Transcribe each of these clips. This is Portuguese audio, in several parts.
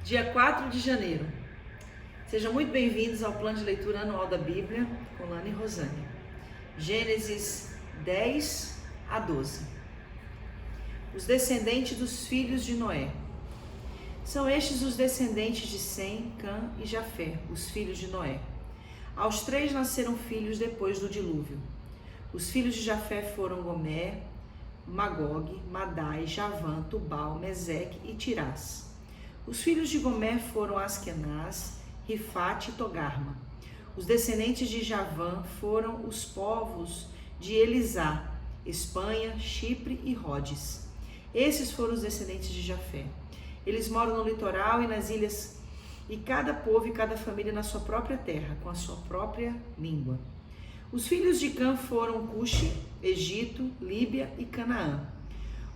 Dia 4 de janeiro. Sejam muito bem-vindos ao plano de leitura anual da Bíblia com Lana e Rosane. Gênesis 10 a 12. Os descendentes dos filhos de Noé. São estes os descendentes de Sem, Cã e Jafé, os filhos de Noé. Aos 3 nasceram filhos depois do dilúvio. Os filhos de Jafé foram Gomer, Magog, Madai, Javã, Tubal, Meseque e Tirás. Os filhos de Gomer foram Askenaz, Rifate e Togarma. Os descendentes de Javã foram os povos de Elisá, Espanha, Chipre e Rodes. Esses foram os descendentes de Jafé. Eles moram no litoral e nas ilhas, e cada povo e cada família na sua própria terra, com a sua própria língua. Os filhos de Cã foram Cuxi, Egito, Líbia e Canaã.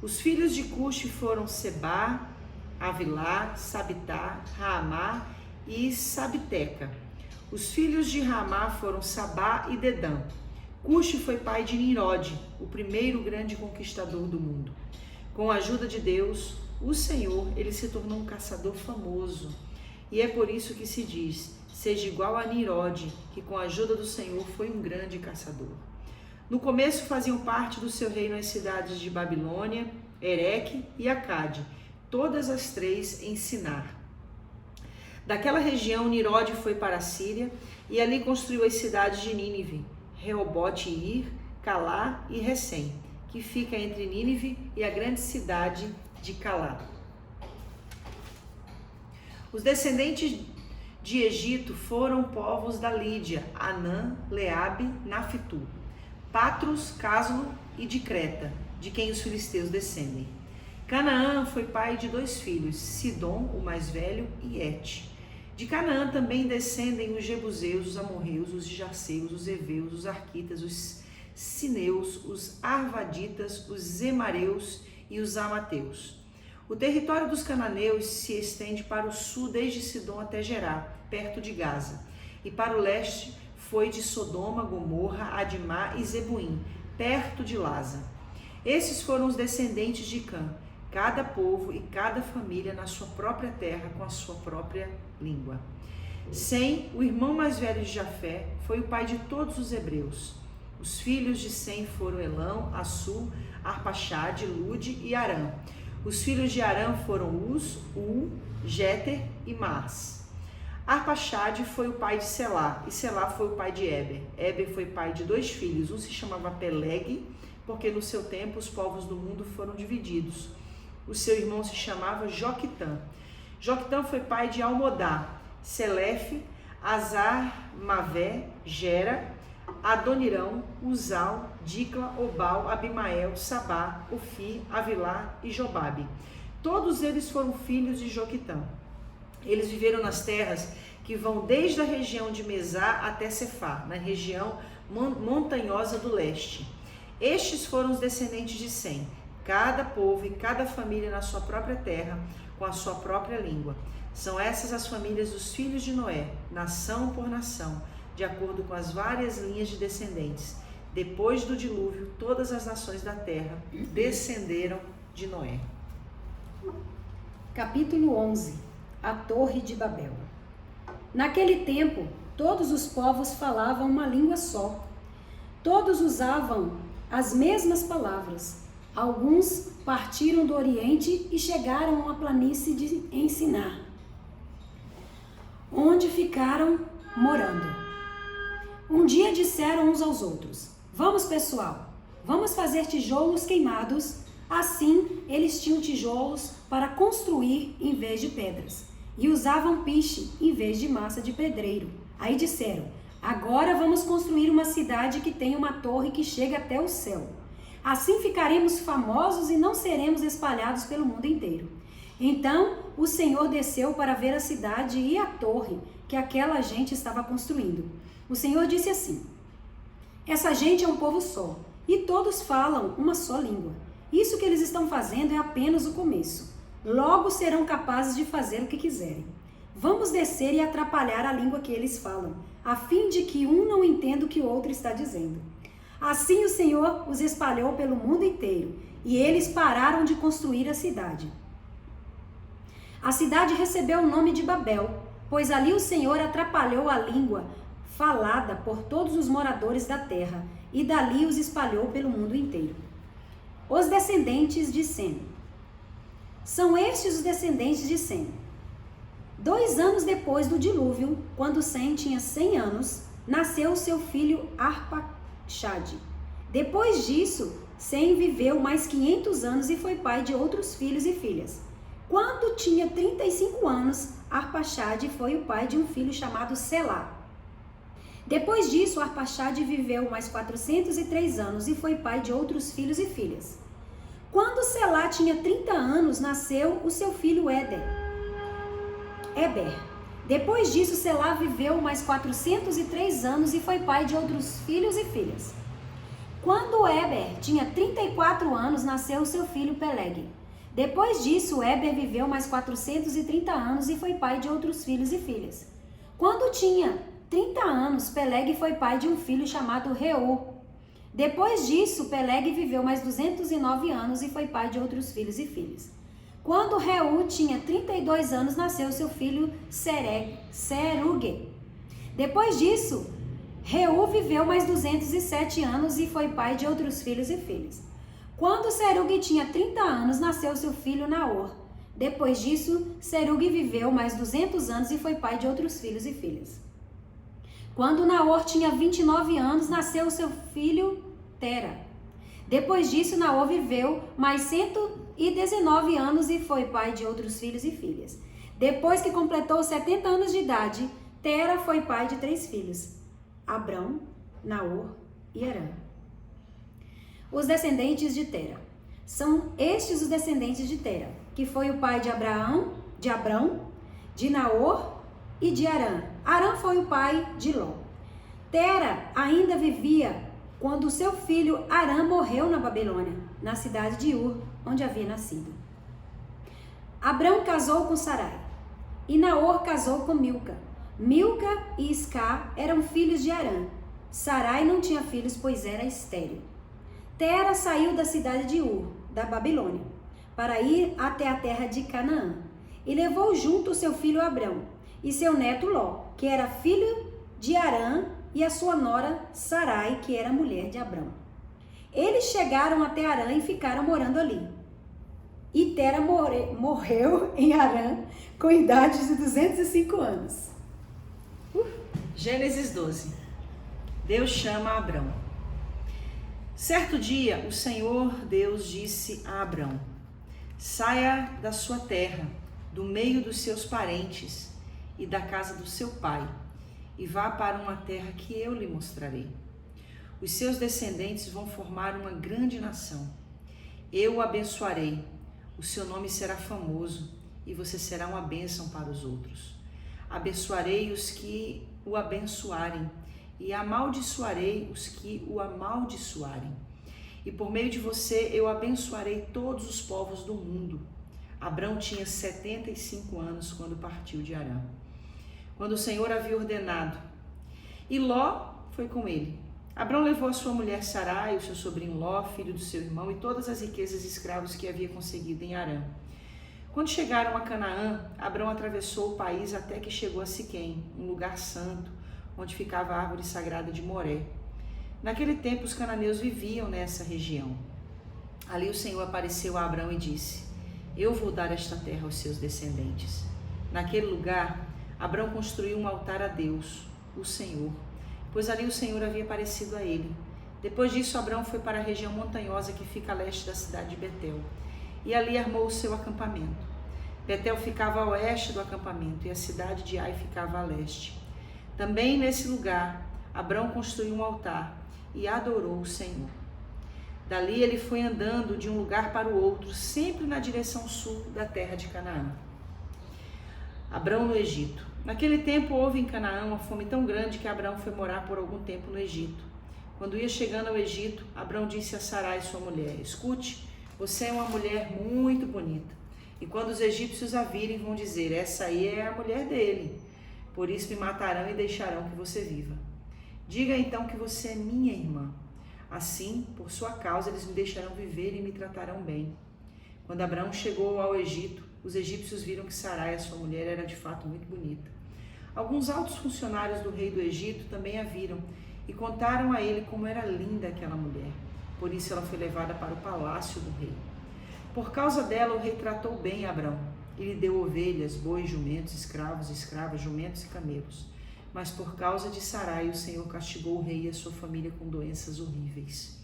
Os filhos de Cuxi foram Sebá, Avilá, Sabitá, Raamá e Sabiteca. Os filhos de Raamá foram Sabá e Dedã. Cuxi foi pai de Nimrode, o primeiro grande conquistador do mundo. Com a ajuda de Deus, o Senhor, ele se tornou um caçador famoso. E é por isso que se diz, seja igual a Nimrode, que com a ajuda do Senhor foi um grande caçador. No começo faziam parte do seu reino as cidades de Babilônia, Ereque e Acade, todas as 3 em Sinar. Daquela região, Nimrode foi para a Síria e ali construiu as cidades de Nínive, Reobote e Ir, Calá e Recém, que fica entre Nínive e a grande cidade de Calá. Os descendentes de Egito foram povos da Lídia, Anã, Leabe, Nafitu, Patros, Cásulo e de Creta, de quem os filisteus descendem. Canaã foi pai de 2 filhos, Sidom, o mais velho, e Et. De Canaã também descendem os jebuseus, os amorreus, os jaceus, os heveus, os arquitas, os sineus, os arvaditas, os zemareus e os amateus. O território dos cananeus se estende para o sul desde Sidom até Gerá, perto de Gaza, e para o leste foi de Sodoma, Gomorra, Adimá e Zebuim, perto de Laza. Esses foram os descendentes de Cã, cada povo e cada família na sua própria terra com a sua própria língua. Sem, o irmão mais velho de Jafé, foi o pai de todos os hebreus. Os filhos de Sem foram Elão, Assu, Arpaxade, Lude e Arã. Os filhos de Arã foram Uz, Ul, Jéter e Mas. Arpaxade foi o pai de Selá, e Selá foi o pai de Eber. Eber foi pai de 2 filhos, um se chamava Peleg, porque no seu tempo os povos do mundo foram divididos. O seu irmão se chamava Joquitã. Joquitã foi pai de Almodá, Selefe, Azar, Mavé, Gera, Adonirão, Uzal, Dicla, Obal, Abimael, Sabá, Ofi, Avilá e Jobabe. Todos eles foram filhos de Joquitã. Eles viveram nas terras que vão desde a região de Mesá até Cefá, na região montanhosa do leste. Estes foram os descendentes de Sem, cada povo e cada família na sua própria terra, com a sua própria língua. São essas as famílias dos filhos de Noé, nação por nação, de acordo com as várias linhas de descendentes. Depois do dilúvio, todas as nações da terra descenderam de Noé. Capítulo 11. A Torre de Babel. Naquele tempo, todos os povos falavam uma língua só. Todos usavam as mesmas palavras. Alguns partiram do Oriente e chegaram à planície de Sinar, onde ficaram morando. Um dia disseram uns aos outros: vamos, pessoal, vamos fazer tijolos queimados. Assim, eles tinham tijolos para construir em vez de pedras, e usavam piche em vez de massa de pedreiro. Aí disseram: agora vamos construir uma cidade que tenha uma torre que chegue até o céu. Assim ficaremos famosos e não seremos espalhados pelo mundo inteiro. Então o Senhor desceu para ver a cidade e a torre que aquela gente estava construindo. O Senhor disse assim: essa gente é um povo só, e todos falam uma só língua. Isso que eles estão fazendo é apenas o começo. Logo serão capazes de fazer o que quiserem. Vamos descer e atrapalhar a língua que eles falam, a fim de que um não entenda o que o outro está dizendo. Assim o Senhor os espalhou pelo mundo inteiro, e eles pararam de construir a cidade. A cidade recebeu o nome de Babel, pois ali o Senhor atrapalhou a língua falada por todos os moradores da terra, e dali os espalhou pelo mundo inteiro. Os descendentes de Sem. São estes os descendentes de Sem. 2 anos depois do dilúvio, quando Sem tinha 100 anos, nasceu seu filho Arpaxade. Depois disso, Sem viveu mais 500 anos e foi pai de outros filhos e filhas. Quando tinha 35 anos, Arpaxade foi o pai de um filho chamado Selá. Depois disso, Arpaxade viveu mais 403 anos e foi pai de outros filhos e filhas. Quando Selá tinha 30 anos, nasceu o seu filho Eber. Depois disso, Selá viveu mais 403 anos e foi pai de outros filhos e filhas. Quando Eber tinha 34 anos, nasceu o seu filho Peleg. Depois disso, Eber viveu mais 430 anos e foi pai de outros filhos e filhas. Quando tinha 30 anos, Peleg foi pai de um filho chamado Reu. Depois disso, Peleg viveu mais 209 anos e foi pai de outros filhos e filhas. Quando Reu tinha 32 anos, nasceu seu filho Serugue. Depois disso, Reu viveu mais 207 anos e foi pai de outros filhos e filhas. Quando Serugue tinha 30 anos, nasceu seu filho Naor. Depois disso, Serugue viveu mais 200 anos e foi pai de outros filhos e filhas. Quando Naor tinha 29 anos, nasceu seu filho Tera. Depois disso, Naor viveu mais 119 anos e foi pai de outros filhos e filhas. Depois que completou 70 anos de idade, Tera foi pai de 3 filhos: Abrão, Naor e Harã. Os descendentes de Tera. São estes os descendentes de Tera, que foi o pai de Abrão, de Naor e de Harã. Harã foi o pai de Ló. Tera ainda vivia quando seu filho Harã morreu na Babilônia, na cidade de Ur, onde havia nascido. Abrão casou com Sarai, e Naor casou com Milca. Milca e Isca eram filhos de Harã. Sarai não tinha filhos, pois era estéril. Tera saiu da cidade de Ur, da Babilônia, para ir até a terra de Canaã, e levou junto o seu filho Abrão e seu neto Ló, que era filho de Harã, e a sua nora Sarai, que era mulher de Abrão. Eles chegaram até Harã e ficaram morando ali. E Tera morreu em Harã com idade de 205 anos. Gênesis 12. Deus chama Abrão. Certo dia, o Senhor Deus disse a Abrão: saia da sua terra, do meio dos seus parentes e da casa do seu pai, e vá para uma terra que eu lhe mostrarei. Os seus descendentes vão formar uma grande nação. Eu o abençoarei, o seu nome será famoso e você será uma bênção para os outros. Abençoarei os que o abençoarem e amaldiçoarei os que o amaldiçoarem. E por meio de você eu abençoarei todos os povos do mundo. Abrão tinha 75 anos quando partiu de Harã, quando o Senhor havia ordenado, e Ló foi com ele. Abrão levou a sua mulher Sarai, o seu sobrinho Ló, filho do seu irmão, e todas as riquezas e escravos que havia conseguido em Harã. Quando chegaram a Canaã, Abrão atravessou o país até que chegou a Siquém, um lugar santo, onde ficava a árvore sagrada de Moré. Naquele tempo, os cananeus viviam nessa região. Ali o Senhor apareceu a Abrão e disse: eu vou dar esta terra aos seus descendentes. Naquele lugar, Abrão construiu um altar a Deus, o Senhor, pois ali o Senhor havia aparecido a ele. Depois disso, Abrão foi para a região montanhosa que fica a leste da cidade de Betel, e ali armou o seu acampamento. Betel ficava a oeste do acampamento, e a cidade de Ai ficava a leste. Também nesse lugar, Abrão construiu um altar e adorou o Senhor. Dali ele foi andando de um lugar para o outro, sempre na direção sul da terra de Canaã. Abrão no Egito. Naquele tempo houve em Canaã uma fome tão grande que Abrão foi morar por algum tempo no Egito. Quando ia chegando ao Egito, Abrão disse a Sarai, sua mulher: escute, você é uma mulher muito bonita. E quando os egípcios a virem, vão dizer: essa aí é a mulher dele. Por isso me matarão e deixarão que você viva. Diga então que você é minha irmã. Assim, por sua causa, eles me deixarão viver e me tratarão bem. Quando Abrão chegou ao Egito, os egípcios viram que Sarai, a sua mulher, era de fato muito bonita. Alguns altos funcionários do rei do Egito também a viram e contaram a ele como era linda aquela mulher. Por isso ela foi levada para o palácio do rei. Por causa dela, o rei tratou bem Abrão. Ele deu ovelhas, bois, jumentos, escravos, escravas, jumentos e camelos. Mas por causa de Sarai, o Senhor castigou o rei e a sua família com doenças horríveis.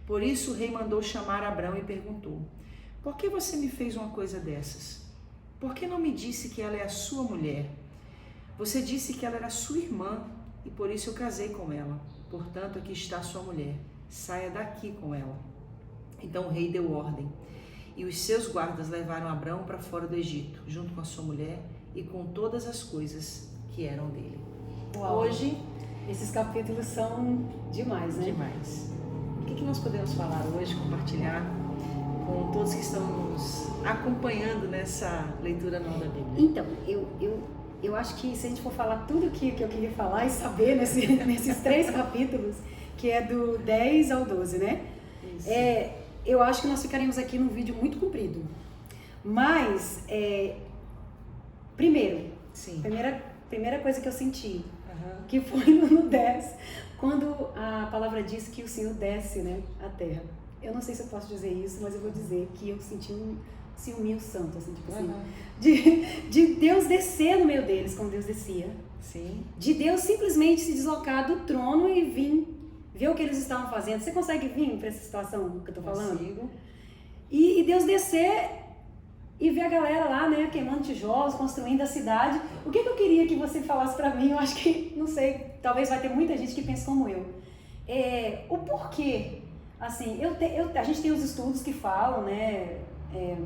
Por isso o rei mandou chamar Abrão e perguntou: por que você me fez uma coisa dessas? Por que não me disse que ela é a sua mulher? Você disse que ela era sua irmã e por isso eu casei com ela. Portanto, aqui está a sua mulher. Saia daqui com ela. Então o rei deu ordem. E os seus guardas levaram Abrão para fora do Egito, junto com a sua mulher e com todas as coisas que eram dele. Uau. Hoje, Esses capítulos são demais, né? demais. O que nós podemos falar hoje, compartilhar com todos que estão nos acompanhando nessa leitura nova da Bíblia? Então, eu acho que se a gente for falar tudo que eu queria falar e saber nesses 3 capítulos, que é do 10 ao 12, né? Isso. Eu acho que nós ficaremos aqui num vídeo muito comprido. Mas, Sim. primeira coisa que eu senti, Aham. que foi no 10, quando a palavra diz que o Senhor desce, né, à terra. Eu não sei se eu posso dizer isso, mas eu vou dizer que eu senti um ciúminho santo, assim, tipo assim, Aham. de Deus descer no meio deles, como Deus descia. Sim. De Deus simplesmente se deslocar do trono e vir ver o que eles estavam fazendo. Você consegue vir para essa situação que eu tô falando? Consigo. E Deus descer e ver a galera lá, né, queimando tijolos, construindo a cidade. O que eu queria que você falasse para mim, eu acho que, não sei, talvez vai ter muita gente que pensa como eu. O porquê, assim, a gente tem os estudos que falam, né,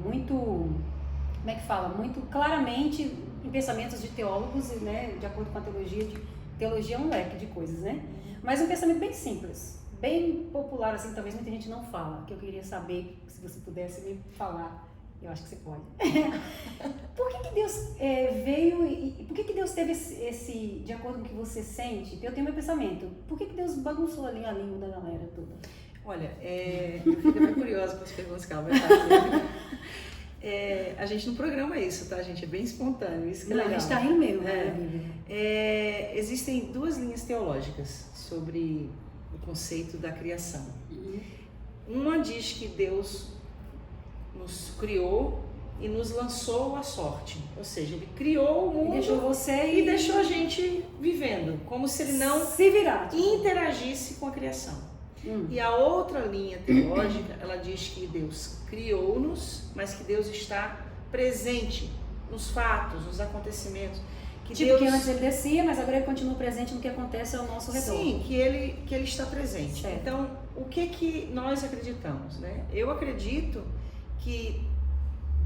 muito, como é que fala? Muito claramente em pensamentos de teólogos, né, de acordo com a teologia. Teologia é um leque de coisas, né? Mas um pensamento bem simples, bem popular, assim, talvez muita gente não fala, que eu queria saber, se você pudesse me falar. Eu acho que você pode. Por que Deus veio e por que Deus teve esse, de acordo com o que você sente? Eu tenho meu pensamento. Por que Deus bagunçou ali a língua da galera toda? Olha, eu fico bem curiosa com as perguntas que ela vai fazer. A gente não programa isso, tá, gente? É bem espontâneo. Isso que é Não, legal. a gente tá rindo mesmo, né, Bíblia? Existem 2 linhas teológicas sobre o conceito da criação. Uma diz que Deus nos criou e nos lançou à sorte, ou seja, ele criou o mundo E deixou você e deixou a gente vivendo, como se ele não se virar. interagisse com a criação. E a outra linha teológica, ela diz que Deus criou-nos, mas que Deus está presente nos fatos, nos acontecimentos. Que antes ele descia, mas agora ele continua presente no que acontece ao nosso redor. Sim, que ele está presente. Certo. Então, o que nós acreditamos, né? Eu acredito que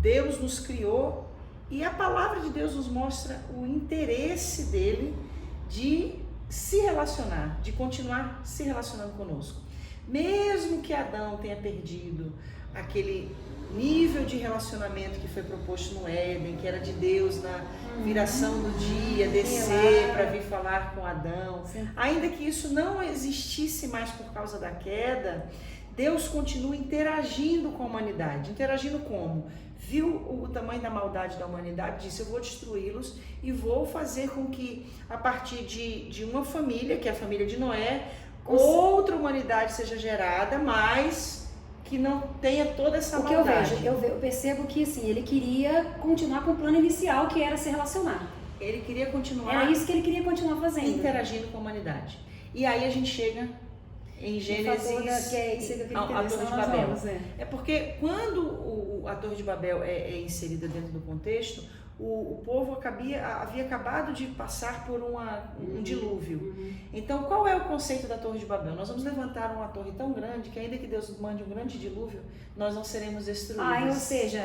Deus nos criou e a palavra de Deus nos mostra o interesse dele de se relacionar, de continuar se relacionando conosco. Mesmo que Adão tenha perdido aquele nível de relacionamento que foi proposto no Éden, que era de Deus na viração do dia, descer para vir falar com Adão. Sim. Ainda que isso não existisse mais por causa da queda, Deus continua interagindo com a humanidade. Interagindo como? Viu o tamanho da maldade da humanidade, disse: eu vou destruí-los e vou fazer com que, a partir de uma família, que é a família de Noé, outra humanidade seja gerada, mas que não tenha toda essa maldade. O que eu percebo que assim, ele queria continuar com o plano inicial, que era se relacionar. Ele queria continuar. Era isso que ele queria continuar fazendo. Interagindo com a humanidade. E aí a gente chega em Gênesis, que é isso que eu queria a Torre de Babel. É Porque quando a Torre de Babel é inserida dentro do contexto, o povo havia acabado de passar por um dilúvio. Então, qual é o conceito da Torre de Babel? Nós vamos levantar uma torre tão grande que, ainda que Deus mande um grande dilúvio, nós não seremos destruídos. Ou seja,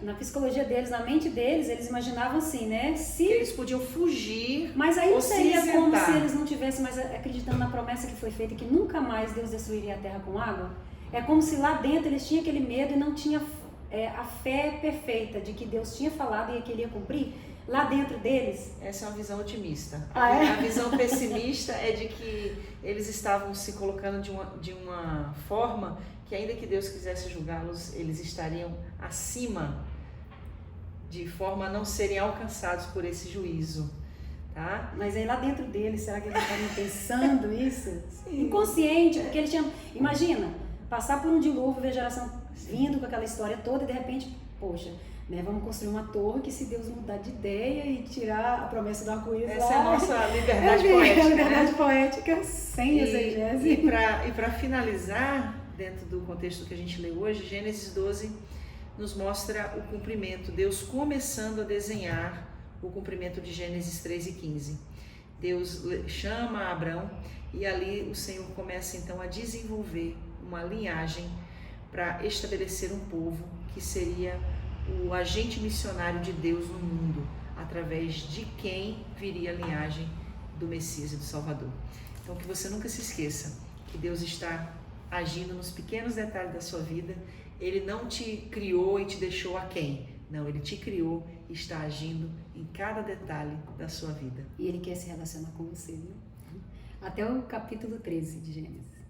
na psicologia deles, na mente deles, eles imaginavam assim, né? Que eles podiam fugir. Mas aí não ou seria se como isentar. se eles não tivessem mais acreditando na promessa que foi feita, que nunca mais Deus destruiria a terra com água? É como se lá dentro eles tinham aquele medo e não tinham a fé perfeita de que Deus tinha falado e que ele ia cumprir. Lá dentro deles. Essa é uma visão otimista. É? A visão pessimista é de que eles estavam se colocando de uma forma que, ainda que Deus quisesse julgá-los, eles estariam acima de forma a não serem alcançados por esse juízo, tá? Mas aí lá dentro dele, será que eles estavam pensando isso? Sim. Inconsciente, porque ele tinha... Imagina, passar por um dilúvio, ver a geração vindo com aquela história toda e de repente, poxa, né, vamos construir uma torre que se Deus mudar de ideia e tirar a promessa do arco-íris lá... Essa é a nossa liberdade poética, liberdade né? poética sem exegese. E para finalizar, dentro do contexto que a gente lê hoje, Gênesis 12 nos mostra o cumprimento, Deus começando a desenhar o cumprimento de Gênesis 3:15. Deus chama Abrão e ali o Senhor começa então a desenvolver uma linhagem para estabelecer um povo que seria o agente missionário de Deus no mundo, através de quem viria a linhagem do Messias e do Salvador. Então que você nunca se esqueça que Deus está agindo nos pequenos detalhes da sua vida. Ele não te criou e te deixou aquém. Não, Ele te criou e está agindo em cada detalhe da sua vida. E Ele quer se relacionar com você, viu? Até o capítulo 13 de Gênesis.